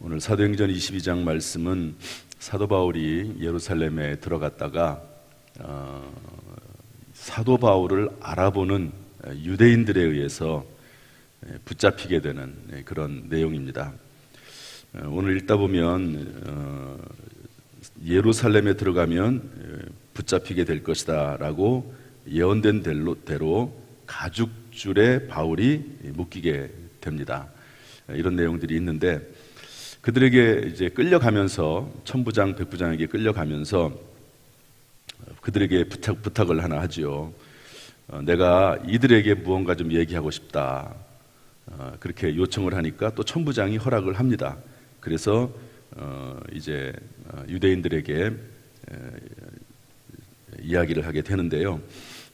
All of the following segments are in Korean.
오늘 사도행전 22장 말씀은 사도 바울이 예루살렘에 들어갔다가 사도 바울을 알아보는 유대인들에 의해서 붙잡히게 되는 그런 내용입니다. 오늘 읽다 보면 예루살렘에 들어가면 붙잡히게 될 것이다 라고 예언된 대로 가죽줄에 바울이 묶이게 됩니다. 이런 내용들이 있는데, 그들에게 이제 끌려가면서 천부장 백부장에게 끌려가면서 그들에게 부탁을 하나 하지요. 내가 이들에게 무언가 좀 얘기하고 싶다. 그렇게 요청을 하니까 또 천부장이 허락을 합니다. 그래서 이제 유대인들에게 이야기를 하게 되는데요.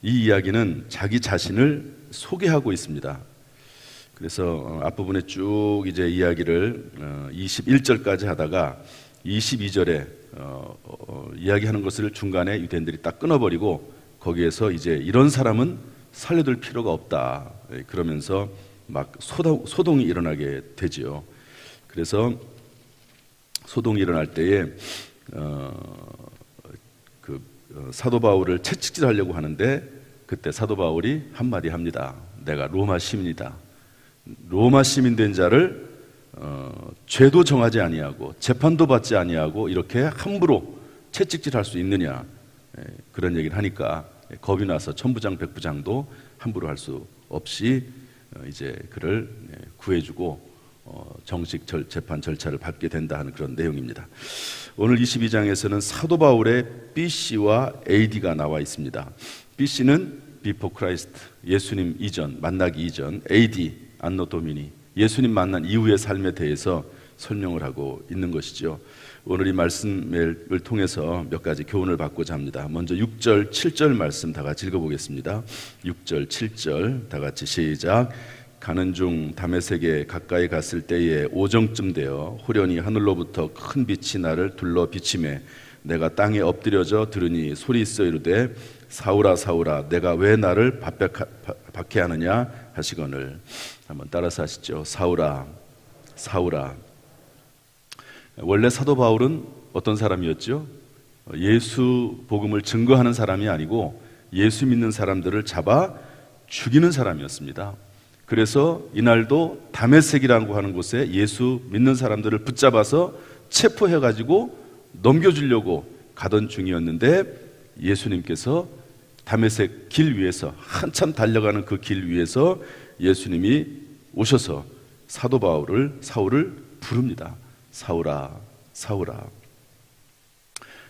이 이야기는 자기 자신을 소개하고 있습니다. 그래서 앞부분에 쭉 이제 이야기를 21절까지 하다가 22절에 이야기하는 것을 중간에 유대인들이 딱 끊어버리고 거기에서 이제 이런 사람은 살려둘 필요가 없다 그러면서 막 소동이 일어나게 되지요. 그래서 소동이 일어날 때에 사도 바울을 채찍질하려고 하는데 그때 사도 바울이 한마디 합니다. 내가 로마 시민이다. 로마 시민 된 자를 죄도 정하지 아니하고 재판도 받지 아니하고 이렇게 함부로 채찍질할 수 있느냐, 그런 얘기를 하니까 겁이 나서 천부장 백부장도 함부로 할 수 없이 이제 그를 구해주고 정식 재판 절차를 밟게 된다 하는 그런 내용입니다. 오늘 22장에서는 사도 바울의 BC와 AD가 나와 있습니다. BC는 Before Christ, 예수님 이전, 만나기 이전, AD, 안노 도미니, 예수님 만난 이후의 삶에 대해서 설명을 하고 있는 것이죠. 오늘 이 말씀을 통해서 몇 가지 교훈을 받고자 합니다. 먼저 6절, 7절 말씀 다 같이 읽어보겠습니다. 6절, 7절 다 같이 시작. 가는 중 다메섹에 가까이 갔을 때에 오정쯤 되어 호련히 하늘로부터 큰 빛이 나를 둘러 비치매 내가 땅에 엎드려져 들으니 소리 있어 이르되 사울아 사울아 내가 왜 나를 박해하느냐 하시거늘. 한번 따라서 하시죠. 사울아 사울아. 원래 사도 바울은 어떤 사람이었죠? 예수 복음을 증거하는 사람이 아니고 예수 믿는 사람들을 잡아 죽이는 사람이었습니다. 그래서 이날도 다메섹이라고 하는 곳에 예수 믿는 사람들을 붙잡아서 체포해가지고 넘겨주려고 가던 중이었는데 예수님께서 다메섹 길 위에서 한참 달려가는 그 길 위에서 예수님이 오셔서 사도 사울을 부릅니다. 사울아 사울아.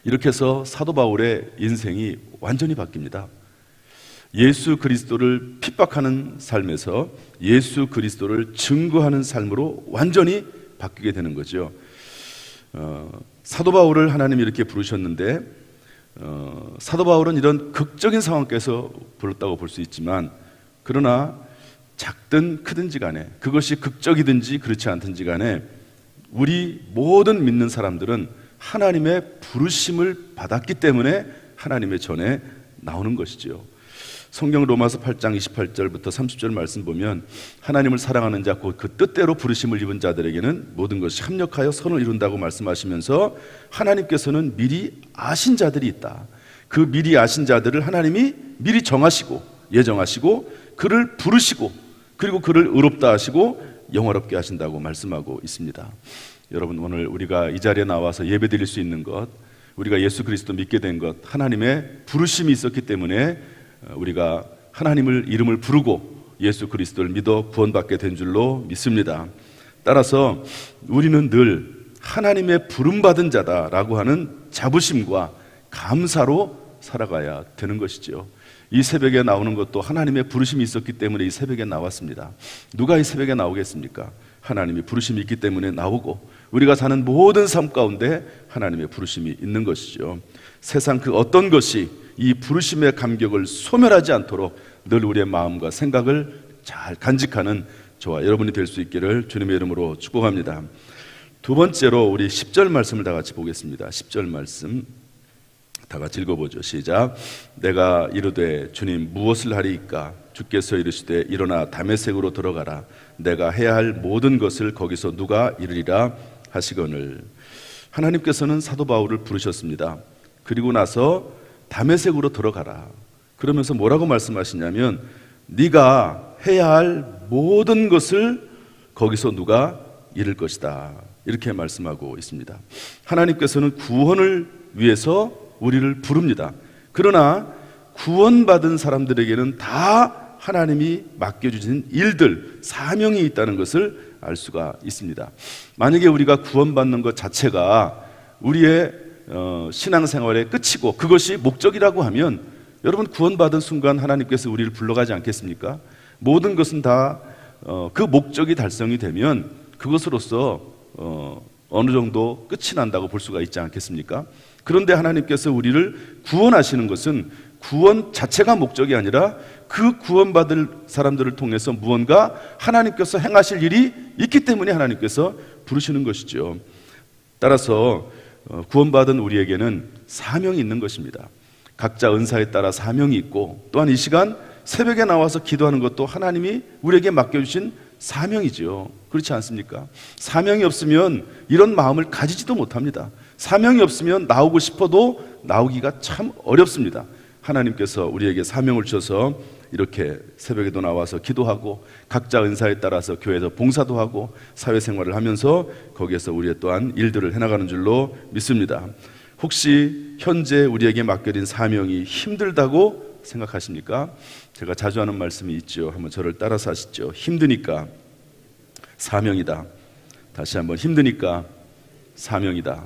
이렇게 해서 사도 바울의 인생이 완전히 바뀝니다. 예수 그리스도를 핍박하는 삶에서 예수 그리스도를 증거하는 삶으로 완전히 바뀌게 되는 거죠. 사도 바울을 하나님이 이렇게 부르셨는데 사도 바울은 이런 극적인 상황에서 불렀다고 볼 수 있지만, 그러나 작든 크든지 간에 그것이 극적이든지 그렇지 않든지 간에 우리 모든 믿는 사람들은 하나님의 부르심을 받았기 때문에 하나님의 전에 나오는 것이지요. 성경 로마서 8장 28절부터 30절 말씀 보면 하나님을 사랑하는 자 곧 그 뜻대로 부르심을 입은 자들에게는 모든 것이 합력하여 선을 이룬다고 말씀하시면서 하나님께서는 미리 아신 자들이 있다. 그 미리 아신 자들을 하나님이 미리 정하시고 예정하시고 그를 부르시고 그리고 그를 의롭다 하시고 영화롭게 하신다고 말씀하고 있습니다. 여러분, 오늘 우리가 이 자리에 나와서 예배드릴 수 있는 것, 우리가 예수 그리스도 믿게 된 것, 하나님의 부르심이 있었기 때문에 우리가 하나님을 이름을 부르고 예수 그리스도를 믿어 구원받게 된 줄로 믿습니다. 따라서 우리는 늘 하나님의 부름받은 자다라고 하는 자부심과 감사로 살아가야 되는 것이죠. 이 새벽에 나오는 것도 하나님의 부르심이 있었기 때문에 이 새벽에 나왔습니다. 누가 이 새벽에 나오겠습니까? 하나님이 부르심이 있기 때문에 나오고 우리가 사는 모든 삶 가운데 하나님의 부르심이 있는 것이죠. 세상 그 어떤 것이 이 부르심의 감격을 소멸하지 않도록 늘 우리의 마음과 생각을 잘 간직하는 저와 여러분이 될 수 있기를 주님의 이름으로 축복합니다. 두 번째로 우리 10절 말씀을 다 같이 보겠습니다. 10절 말씀 다 같이 읽어보죠. 시작. 내가 이르되 주님 무엇을 하리이까? 주께서 이르시되 일어나 다메섹으로 들어가라. 내가 해야 할 모든 것을 거기서 누가 이르리라 하시거늘. 하나님께서는 사도 바울을 부르셨습니다. 그리고 나서 다메섹으로 들어가라. 그러면서 뭐라고 말씀하시냐면 네가 해야 할 모든 것을 거기서 누가 이룰 것이다. 이렇게 말씀하고 있습니다. 하나님께서는 구원을 위해서 우리를 부릅니다. 그러나 구원받은 사람들에게는 다 하나님이 맡겨주신 일들, 사명이 있다는 것을 알 수가 있습니다. 만약에 우리가 구원받는 것 자체가 우리의 신앙생활의 끝이고 그것이 목적이라고 하면 여러분 구원받은 순간 하나님께서 우리를 불러가지 않겠습니까? 모든 것은 다 그 목적이 달성이 되면 그것으로서 어느 정도 끝이 난다고 볼 수가 있지 않겠습니까? 그런데 하나님께서 우리를 구원하시는 것은 구원 자체가 목적이 아니라 그 구원받을 사람들을 통해서 무언가 하나님께서 행하실 일이 있기 때문에 하나님께서 부르시는 것이죠. 따라서 구원받은 우리에게는 사명이 있는 것입니다. 각자 은사에 따라 사명이 있고 또한 이 시간 새벽에 나와서 기도하는 것도 하나님이 우리에게 맡겨주신 사명이죠. 그렇지 않습니까? 사명이 없으면 이런 마음을 가지지도 못합니다. 사명이 없으면 나오고 싶어도 나오기가 참 어렵습니다. 하나님께서 우리에게 사명을 주셔서 이렇게 새벽에도 나와서 기도하고 각자 은사에 따라서 교회에서 봉사도 하고 사회생활을 하면서 거기에서 우리의 또한 일들을 해나가는 줄로 믿습니다. 혹시 현재 우리에게 맡겨진 사명이 힘들다고 생각하십니까? 제가 자주 하는 말씀이 있죠. 한번 저를 따라서 하시죠. 힘드니까 사명이다. 다시 한번 힘드니까 사명이다.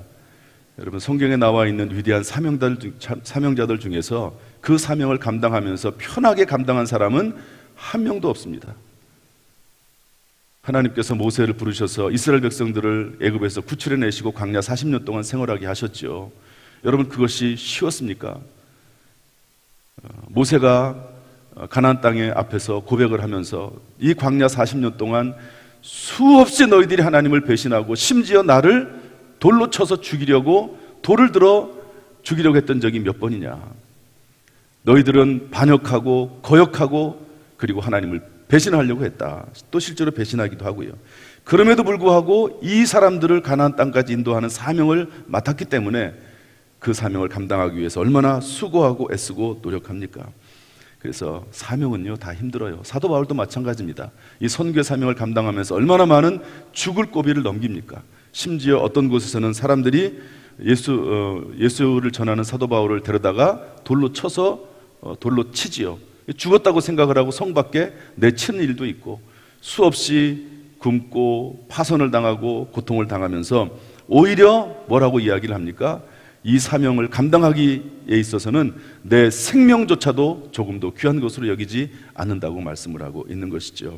여러분 성경에 나와 있는 위대한 사명자들 중에서 그 사명을 감당하면서 편하게 감당한 사람은 한 명도 없습니다. 하나님께서 모세를 부르셔서 이스라엘 백성들을 애굽에서 구출해내시고 광야 40년 동안 생활하게 하셨죠. 여러분 그것이 쉬웠습니까? 모세가 가나안 땅의 앞에서 고백을 하면서 이 광야 40년 동안 수없이 너희들이 하나님을 배신하고 심지어 나를 돌로 쳐서 죽이려고 돌을 들어 죽이려고 했던 적이 몇 번이냐. 너희들은 반역하고 거역하고 그리고 하나님을 배신하려고 했다. 또 실제로 배신하기도 하고요. 그럼에도 불구하고 이 사람들을 가나안 땅까지 인도하는 사명을 맡았기 때문에 그 사명을 감당하기 위해서 얼마나 수고하고 애쓰고 노력합니까? 그래서 사명은요 다 힘들어요. 사도 바울도 마찬가지입니다. 이 선교의 사명을 감당하면서 얼마나 많은 죽을 고비를 넘깁니까? 심지어 어떤 곳에서는 사람들이 예수를 전하는 사도 바울을 데려다가 돌로 쳐서 돌로 치지요. 죽었다고 생각을 하고 성 밖에 내치는 일도 있고 수없이 굶고 파선을 당하고 고통을 당하면서 오히려 뭐라고 이야기를 합니까? 이 사명을 감당하기에 있어서는 내 생명조차도 조금도 귀한 것으로 여기지 않는다고 말씀을 하고 있는 것이죠.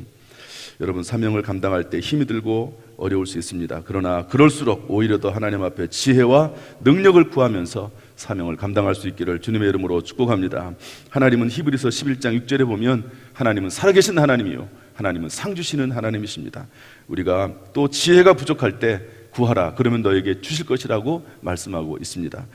여러분 사명을 감당할 때 힘이 들고 어려울 수 있습니다. 그러나 그럴수록 오히려 더 하나님 앞에 지혜와 능력을 구하면서 사명을 감당할 수 있기를 주님의 이름으로 축복합니다. 하나님은 히브리서 11장 6절에 보면 하나님은 살아계신 하나님이요 하나님은 상 주시는 하나님이십니다. 우리가 또 지혜가 부족할 때 구하라 그러면 너에게 주실 것이라고 말씀하고 있습니다.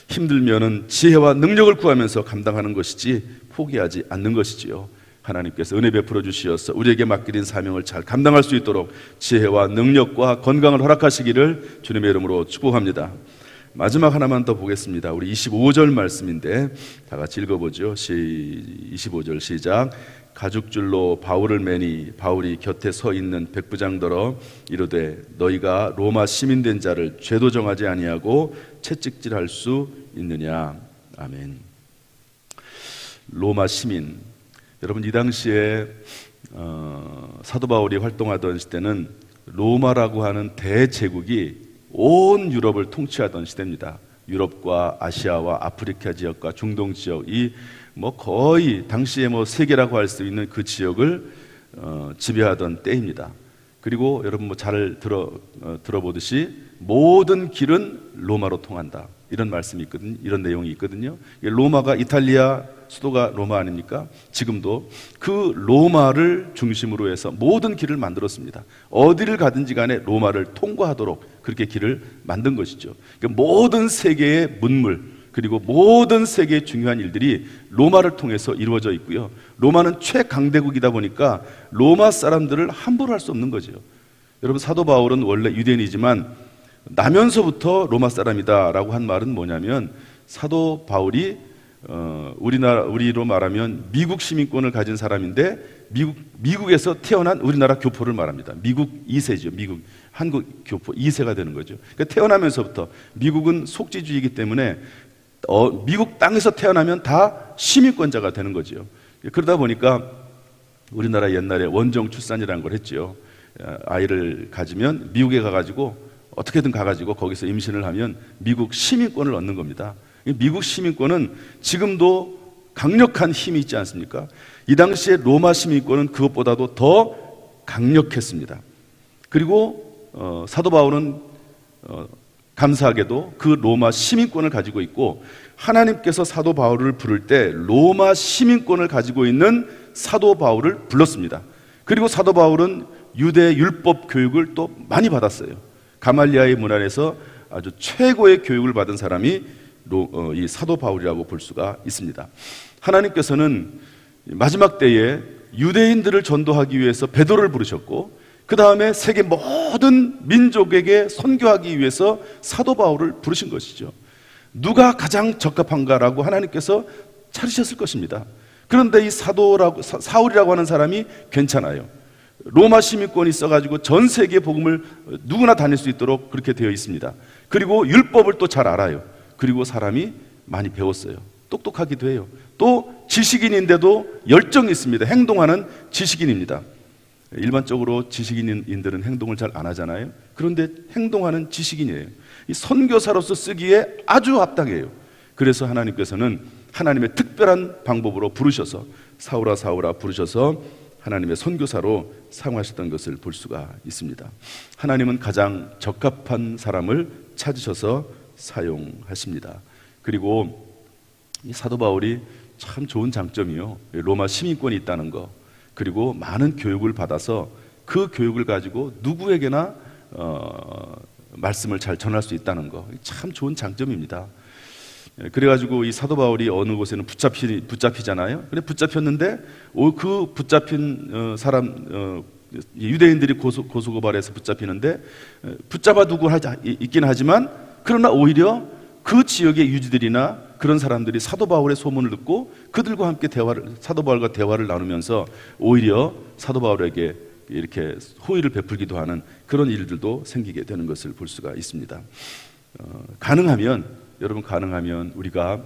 힘들면은 지혜와 능력을 구하면서 감당하는 것이지 포기하지 않는 것이지요. 하나님께서 은혜 베풀어 주시어서 우리에게 맡기는 사명을 잘 감당할 수 있도록 지혜와 능력과 건강을 허락하시기를 주님의 이름으로 축복합니다. 마지막 하나만 더 보겠습니다. 우리 25절 말씀인데 다 같이 읽어보죠. 25절 시작. 가죽줄로 바울을 매니 바울이 곁에 서 있는 백부장더러 이르되 너희가 로마 시민된 자를 죄도 정하지 아니하고 채찍질할 수 있느냐. 아멘. 로마 시민. 여러분 이 당시에 사도 바울이 활동하던 시대는 로마라고 하는 대제국이 온 유럽을 통치하던 시대입니다. 유럽과 아시아와 아프리카 지역과 중동 지역 이 거의 당시에 세계라고 할 수 있는 그 지역을 지배하던 때입니다. 그리고 여러분 잘 들어보듯이 모든 길은 로마로 통한다. 이런 말씀이 있거든요. 이런 내용이 있거든요. 로마가 이탈리아 수도가 로마 아닙니까? 지금도 그 로마를 중심으로 해서 모든 길을 만들었습니다. 어디를 가든지 간에 로마를 통과하도록 그렇게 길을 만든 것이죠. 그러니까 모든 세계의 문물 그리고 모든 세계의 중요한 일들이 로마를 통해서 이루어져 있고요. 로마는 최강대국이다 보니까 로마 사람들을 함부로 할 수 없는 거죠. 여러분 사도 바울은 원래 유대인이지만 나면서부터 로마 사람이다라고 한 말은 뭐냐면, 사도 바울이 우리로 말하면 미국 시민권을 가진 사람인데 미국에서 태어난 우리나라 교포를 말합니다. 미국 2세죠. 한국 교포 2세가 되는 거죠. 그러니까 태어나면서부터, 미국은 속지주의이기 때문에 미국 땅에서 태어나면 다 시민권자가 되는 거죠. 그러다 보니까 우리나라 옛날에 원정 출산이라는 걸 했죠. 아이를 가지면 미국에 가가지고 어떻게든 가가지고 거기서 임신을 하면 미국 시민권을 얻는 겁니다. 미국 시민권은 지금도 강력한 힘이 있지 않습니까? 이 당시에 로마 시민권은 그것보다도 더 강력했습니다. 그리고 사도 바울은 감사하게도 그 로마 시민권을 가지고 있고, 하나님께서 사도 바울을 부를 때 로마 시민권을 가지고 있는 사도 바울을 불렀습니다. 그리고 사도 바울은 유대 율법 교육을 또 많이 받았어요. 가말리아의 문안에서 아주 최고의 교육을 받은 사람이 이 사도 바울이라고 볼 수가 있습니다. 하나님께서는 마지막 때에 유대인들을 전도하기 위해서 베드로를 부르셨고, 그 다음에 세계 모든 민족에게 선교하기 위해서 사도 바울을 부르신 것이죠. 누가 가장 적합한가라고 하나님께서 찾으셨을 것입니다. 그런데 이 사울이라고 하는 사람이 괜찮아요. 로마 시민권이 있어가지고 전 세계 복음을 누구나 다닐 수 있도록 그렇게 되어 있습니다. 그리고 율법을 또 잘 알아요. 그리고 사람이 많이 배웠어요. 똑똑하기도 해요. 또 지식인인데도 열정이 있습니다. 행동하는 지식인입니다. 일반적으로 지식인들은 행동을 잘 안 하잖아요. 그런데 행동하는 지식인이에요. 이 선교사로서 쓰기에 아주 합당해요. 그래서 하나님께서는 하나님의 특별한 방법으로 부르셔서 사울아 사울아 부르셔서 하나님의 선교사로 사용하셨던 것을 볼 수가 있습니다. 하나님은 가장 적합한 사람을 찾으셔서 사용하십니다. 그리고 이 사도 바울이 참 좋은 장점이요, 로마 시민권이 있다는 거, 그리고 많은 교육을 받아서 그 교육을 가지고 누구에게나 말씀을 잘 전할 수 있다는 거, 참 좋은 장점입니다. 그래가지고 이 사도 바울이 어느 곳에는 붙잡히잖아요. 근데 붙잡혔는데 그 붙잡힌 사람, 유대인들이 고소고발해서 붙잡히는데 붙잡아 두고 있긴 하지만, 그러나 오히려 그 지역의 유지들이나 그런 사람들이 사도 바울의 소문을 듣고 그들과 함께 사도 바울과 대화를 나누면서 오히려 사도 바울에게 이렇게 호의를 베풀기도 하는 그런 일들도 생기게 되는 것을 볼 수가 있습니다. 여러분 가능하면 우리가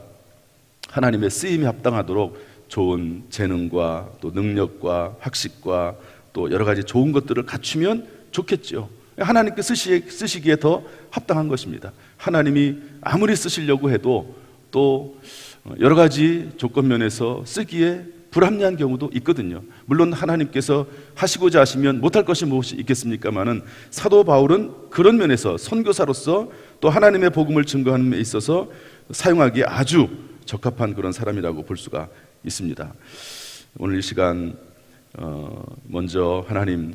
하나님의 쓰임에 합당하도록 좋은 재능과 또 능력과 학식과 또 여러 가지 좋은 것들을 갖추면 좋겠죠. 하나님께 쓰시기에 더 합당한 것입니다. 하나님이 아무리 쓰시려고 해도 또 여러 가지 조건 면에서 쓰기에 불합리한 경우도 있거든요. 물론 하나님께서 하시고자 하시면 못할 것이 무엇이 있겠습니까마는, 사도 바울은 그런 면에서 선교사로서 또 하나님의 복음을 증거하는 데 있어서 사용하기에 아주 적합한 그런 사람이라고 볼 수가 있습니다. 오늘 이 시간 먼저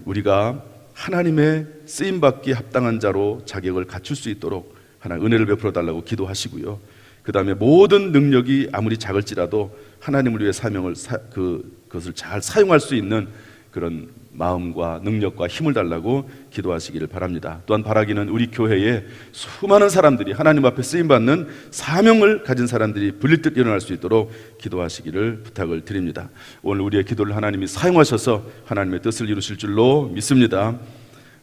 우리가 하나님의 쓰임받기 합당한 자로 자격을 갖출 수 있도록 하나님 은혜를 베풀어 달라고 기도하시고요. 그 다음에 모든 능력이 아무리 작을지라도 하나님을 위해 그것을 잘 사용할 수 있는 그런 마음과 능력과 힘을 달라고 기도하시기를 바랍니다. 또한 바라기는 우리 교회에 수많은 사람들이 하나님 앞에 쓰임받는 사명을 가진 사람들이 불릴듯 일어날 수 있도록 기도하시기를 부탁을 드립니다. 오늘 우리의 기도를 하나님이 사용하셔서 하나님의 뜻을 이루실 줄로 믿습니다.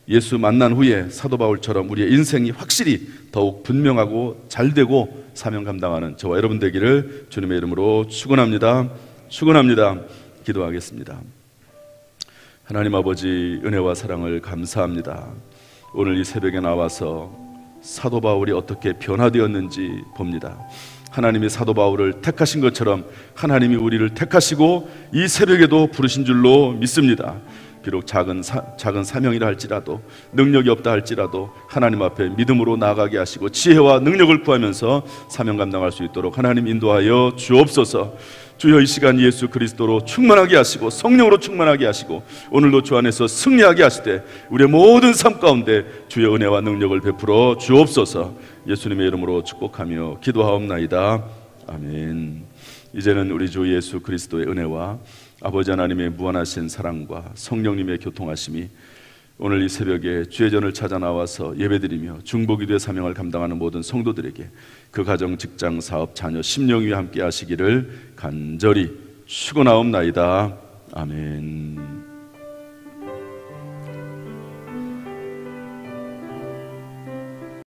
예수 만난 후에 사도 바울처럼 우리의 인생이 확실히 더욱 분명하고 잘되고 사명 감당하는 저와 여러분 되기를 주님의 이름으로 축원합니다. 기도하겠습니다. 하나님 아버지, 은혜와 사랑을 감사합니다. 오늘 이 새벽에 나와서 사도 바울이 어떻게 변화되었는지 봅니다. 하나님이 사도 바울을 택하신 것처럼 하나님이 우리를 택하시고 이 새벽에도 부르신 줄로 믿습니다. 비록 작은 사명이라 할지라도, 능력이 없다 할지라도 하나님 앞에 믿음으로 나아가게 하시고 지혜와 능력을 구하면서 사명 감당할 수 있도록 하나님 인도하여 주옵소서. 주여, 이 시간 예수 그리스도로 충만하게 하시고 성령으로 충만하게 하시고 오늘도 주 안에서 승리하게 하시되 우리의 모든 삶 가운데 주의 은혜와 능력을 베풀어 주옵소서. 예수님의 이름으로 축복하며 기도하옵나이다. 아멘. 이제는 우리 주 예수 그리스도의 은혜와 아버지 하나님의 무한하신 사랑과 성령님의 교통하심이 오늘 이 새벽에 주의 전을 찾아 나와서 예배드리며 중보기도의 사명을 감당하는 모든 성도들에게 그 가정, 직장, 사업, 자녀, 심령 위에 함께 하시기를 간절히 축원하옵나이다. 아멘.